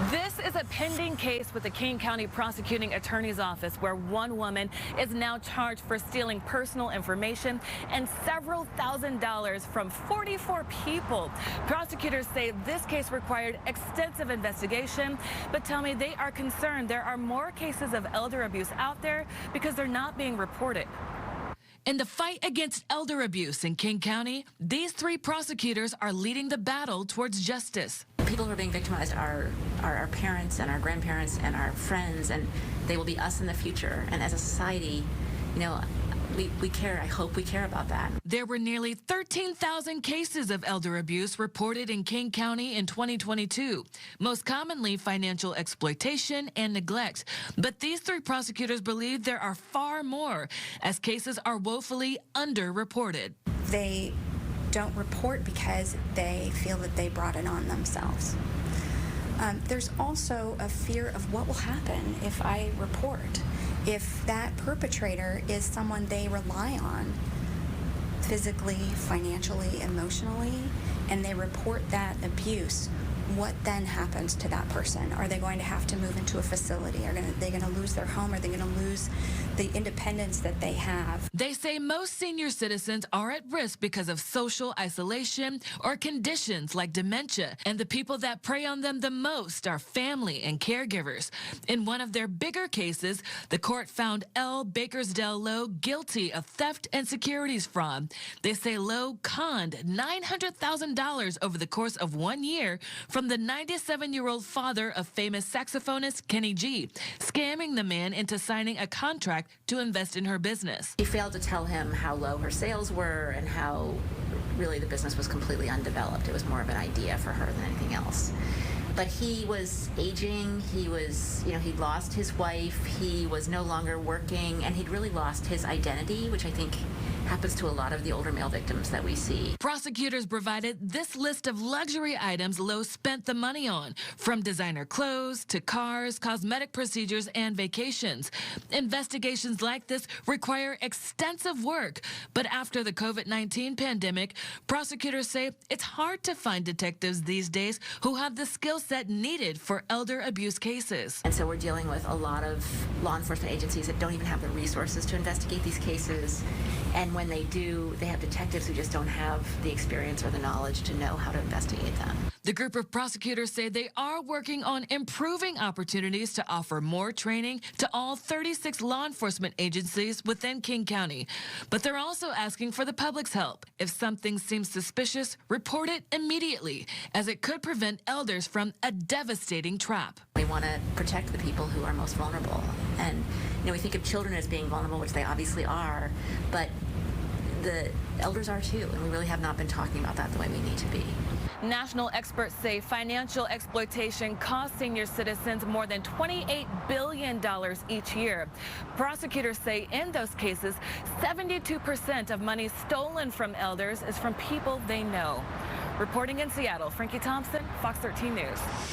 This is a pending case with the King County Prosecuting Attorney's Office where one woman is now charged for stealing personal information and several $1,000s from 44 people. Prosecutors say this case required extensive investigation, but tell me they are concerned there are more cases of elder abuse out there because they're not being reported. In the fight against elder abuse in King County, these three prosecutors are leading the battle towards justice. People who are being victimized are our parents and our grandparents and our friends, and they will be us in the future. And as a society, we care. I hope we care about that. There were nearly 13,000 cases of elder abuse reported in King County in 2022, most commonly financial exploitation and neglect. But these three prosecutors believe there are far more, as cases are woefully underreported. They don't report because they feel that they brought it on themselves. There's also a fear of what will happen if I report. If that perpetrator is someone they rely on physically, financially, emotionally, and they report that abuse, what then happens to that person? Are they going to have to move into a facility? Are they going to lose their home? Are they going to lose the independence that they have? They say most senior citizens are at risk because of social isolation or conditions like dementia, and the people that prey on them the most are family and caregivers. In one of their bigger cases, the court found L. Bakersdale Lowe guilty of theft and securities fraud. They say Lowe conned $900,000 over the course of 1 year from the 97-year-old father of famous saxophonist Kenny G, scamming the man into signing a contract to invest in her business. She failed to tell him how low her sales were and how really the business was completely undeveloped. It was more of an idea for her than anything else. But he was aging, he'd lost his wife, he was no longer working, and he'd really lost his identity, which I think happens to a lot of the older male victims that we see. Prosecutors provided this list of luxury items Lowe spent the money on, from designer clothes to cars, cosmetic procedures, and vacations. Investigations like this require extensive work, but after the COVID-19 pandemic, prosecutors say it's hard to find detectives these days who have the skill set needed for elder abuse cases. And so we're dealing with a lot of law enforcement agencies that don't even have the resources to investigate these cases. And when they do, they have detectives who just don't have the experience or the knowledge to know how to investigate them. The group of prosecutors say they are working on improving opportunities to offer more training to all 36 law enforcement agencies within King County. But they're also asking for the public's help. If something seems suspicious, report it immediately, as it could prevent elders from a devastating trap. We want to protect the people who are most vulnerable. And we think of children as being vulnerable, which they obviously are, but the elders are too, and we really have not been talking about that the way we need to be. National experts say financial exploitation costs senior citizens more than $28 billion each year. Prosecutors say in those cases, 72% of money stolen from elders is from people they know. Reporting in Seattle, Frankie Thompson, Fox 13 News.